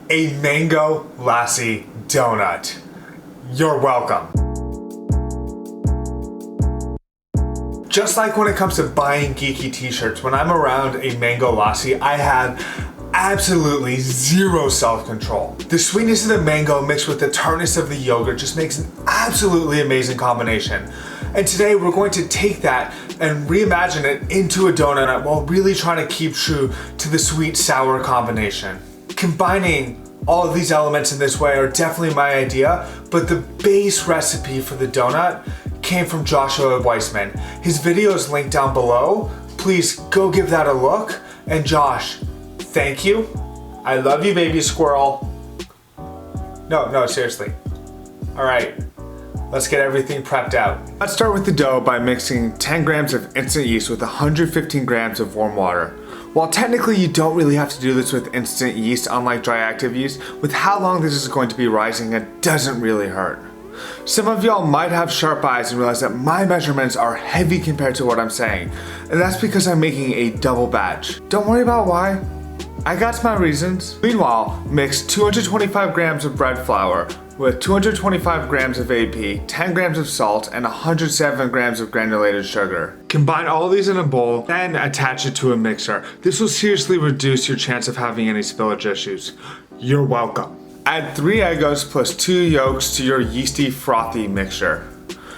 a mango lassi donut. You're welcome. Just like when it comes to buying geeky t-shirts, when I'm around a mango lassi, I have absolutely zero self-control. The sweetness of the mango mixed with the tartness of the yogurt just makes an absolutely amazing combination. And today we're going to take that and reimagine it into a donut while really trying to keep true to the sweet-sour combination. Combining all of these elements in this way are definitely my idea, but the base recipe for the donut came from Joshua Weissman. His video is linked down below. Please go give that a look. And Josh, thank you. I love you, baby squirrel. No, seriously. All right, let's get everything prepped out. Let's start with the dough by mixing 10 grams of instant yeast with 115 grams of warm water. While technically you don't really have to do this with instant yeast, unlike dry active yeast, with how long this is going to be rising, it doesn't really hurt. Some of y'all might have sharp eyes and realize that my measurements are heavy compared to what I'm saying, and that's because I'm making a double batch. Don't worry about why. I got my reasons. Meanwhile, mix 225 grams of bread flour with 225 grams of AP, 10 grams of salt, and 107 grams of granulated sugar. Combine all of these in a bowl, then attach it to a mixer. This will seriously reduce your chance of having any spillage issues. You're welcome. Add 3 egg yolks plus 2 yolks to your yeasty, frothy mixture.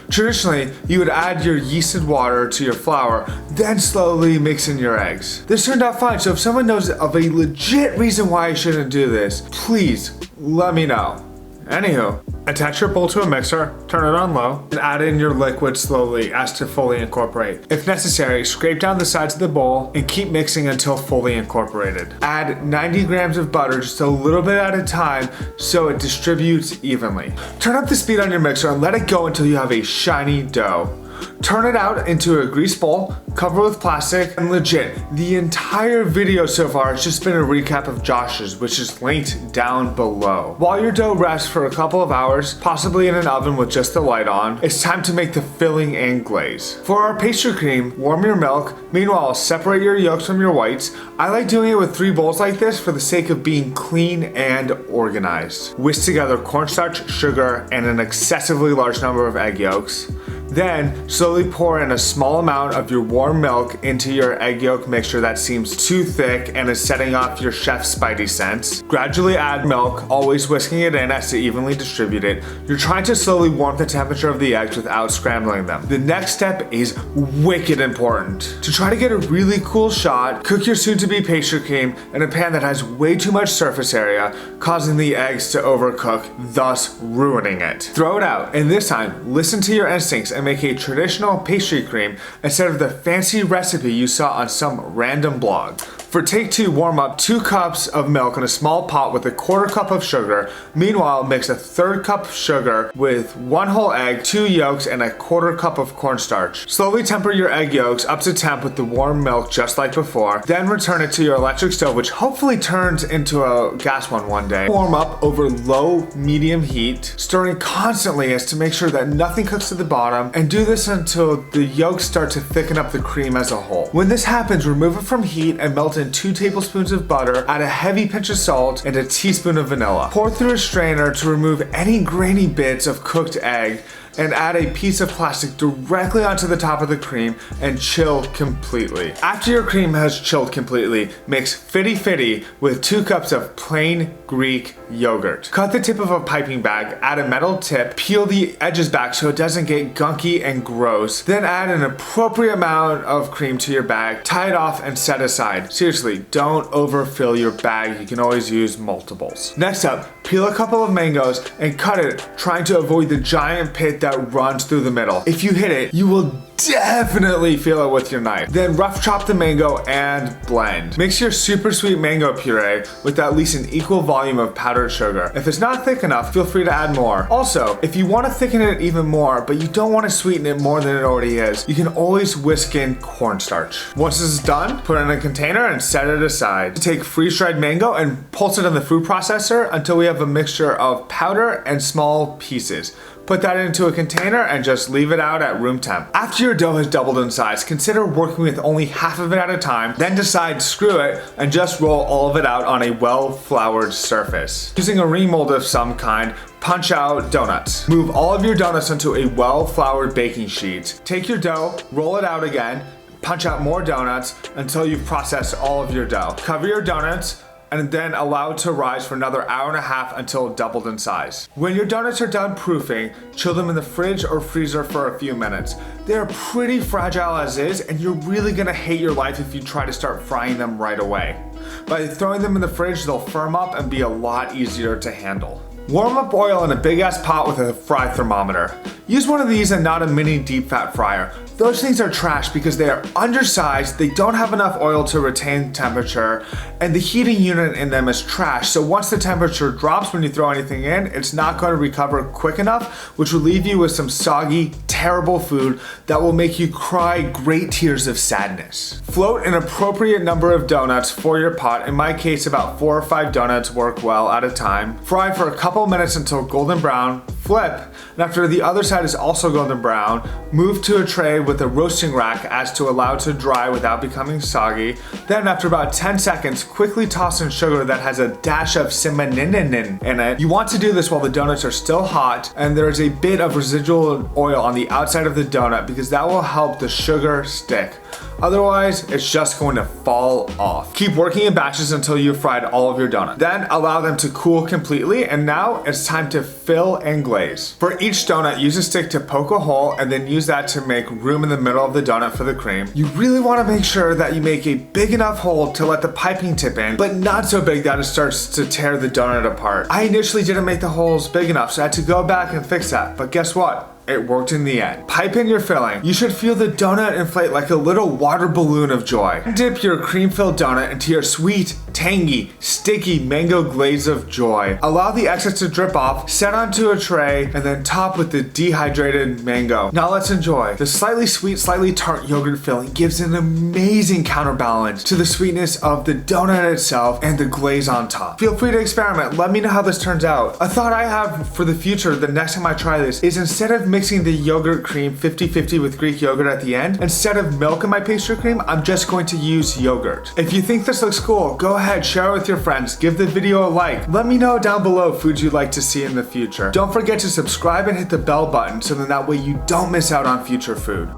Traditionally, you would add your yeasted water to your flour, then slowly mix in your eggs. This turned out fine, so if someone knows of a legit reason why I shouldn't do this, please let me know. Anywho, attach your bowl to a mixer, turn it on low, and add in your liquid slowly as to fully incorporate. If necessary, scrape down the sides of the bowl and keep mixing until fully incorporated. Add 90 grams of butter just a little bit at a time so it distributes evenly. Turn up the speed on your mixer and let it go until you have a shiny dough. Turn it out into a grease bowl, cover with plastic, and legit, the entire video so far has just been a recap of Josh's, which is linked down below. While your dough rests for a couple of hours, possibly in an oven with just the light on, it's time to make the filling and glaze. For our pastry cream, warm your milk. Meanwhile, separate your yolks from your whites. I like doing it with 3 bowls like this for the sake of being clean and organized. Whisk together cornstarch, sugar, and an excessively large number of egg yolks. Then, slowly pour in a small amount of your warm milk into your egg yolk mixture that seems too thick and is setting off your chef's spidey sense. Gradually add milk, always whisking it in as to evenly distribute it. You're trying to slowly warm the temperature of the eggs without scrambling them. The next step is wicked important. To try to get a really cool shot, cook your soon-to-be pastry cream in a pan that has way too much surface area, causing the eggs to overcook, thus ruining it. Throw it out, and this time, listen to your instincts and make a traditional pastry cream instead of the fancy recipe you saw on some random blog. For take 2, warm up 2 cups of milk in a small pot with a 1/4 cup of sugar. Meanwhile, mix a 1/3 cup of sugar with 1 whole egg, 2 yolks, and a 1/4 cup of cornstarch. Slowly temper your egg yolks up to temp with the warm milk just like before. Then return it to your electric stove, which hopefully turns into a gas one day. Warm up over low-medium heat, stirring constantly as to make sure that nothing cooks to the bottom, and do this until the yolks start to thicken up the cream as a whole. When this happens, remove it from heat and melt in 2 tablespoons of butter, add a heavy pinch of salt, and a teaspoon of vanilla. Pour through a strainer to remove any grainy bits of cooked egg, and add a piece of plastic directly onto the top of the cream and chill completely. After your cream has chilled completely, mix fitty-fitty with 2 cups of plain Greek yogurt. Cut the tip of a piping bag, add a metal tip, peel the edges back so it doesn't get gunky and gross, then add an appropriate amount of cream to your bag, tie it off, and set aside. Seriously, don't overfill your bag, you can always use multiples. Next up, peel a couple of mangoes and cut it, trying to avoid the giant pit that runs through the middle. If you hit it, you will definitely feel it with your knife. Then rough chop the mango and blend. Mix your super sweet mango puree with at least an equal volume of powdered sugar. If it's not thick enough, feel free to add more. Also, if you want to thicken it even more, but you don't want to sweeten it more than it already is, you can always whisk in cornstarch. Once this is done, put it in a container and set it aside. Take freeze-dried mango and pulse it in the food processor until we have a mixture of powder and small pieces. Put that into a container and just leave it out at room temp. After your dough has doubled in size, consider working with only half of it at a time, then decide screw it and just roll all of it out on a well-floured surface. Using a ring mold of some kind, punch out donuts. Move all of your donuts onto a well-floured baking sheet. Take your dough, roll it out again, punch out more donuts until you've processed all of your dough. Cover your donuts and then allow it to rise for another hour and a half until doubled in size. When your donuts are done proofing, chill them in the fridge or freezer for a few minutes. They are pretty fragile as is, and you're really gonna hate your life if you try to start frying them right away. By throwing them in the fridge, they'll firm up and be a lot easier to handle. Warm up oil in a big ass pot with a fry thermometer. Use one of these and not a mini deep fat fryer. Those things are trash because they are undersized, they don't have enough oil to retain temperature, and the heating unit in them is trash, so once the temperature drops when you throw anything in, it's not going to recover quick enough, which will leave you with some soggy, terrible food that will make you cry great tears of sadness. Float an appropriate number of donuts for your pot. In my case, about 4 or 5 donuts work well at a time. Fry for a couple minutes until golden brown, flip, and after the other side is also golden brown, move to a tray with a roasting rack as to allow it to dry without becoming soggy. Then after about 10 seconds, quickly toss in sugar that has a dash of cinnamon in it. You want to do this while the donuts are still hot and there is a bit of residual oil on the outside of the donut because that will help the sugar stick. Otherwise, it's just going to fall off. Keep working in batches until you've fried all of your donuts. Then allow them to cool completely, and now it's time to fill and glaze. For each donut, use a stick to poke a hole and then use that to make room in the middle of the donut for the cream. You really want to make sure that you make a big enough hole to let the piping tip in, but not so big that it starts to tear the donut apart. I initially didn't make the holes big enough, so I had to go back and fix that, but guess what? It worked in the end. Pipe in your filling. You should feel the donut inflate like a little water balloon of joy. Dip your cream-filled donut into your sweet, tangy, sticky mango glaze of joy. Allow the excess to drip off, set onto a tray, and then top with the dehydrated mango. Now let's enjoy. The slightly sweet, slightly tart yogurt filling gives an amazing counterbalance to the sweetness of the donut itself and the glaze on top. Feel free to experiment. Let me know how this turns out. A thought I have for the future, the next time I try this, is instead of mixing the yogurt cream 50-50 with Greek yogurt at the end, instead of milk in my pastry cream, I'm just going to use yogurt. If you think this looks cool, go ahead, share it with your friends, give the video a like. Let me know down below foods you'd like to see in the future. Don't forget to subscribe and hit the bell button so that way you don't miss out on future food.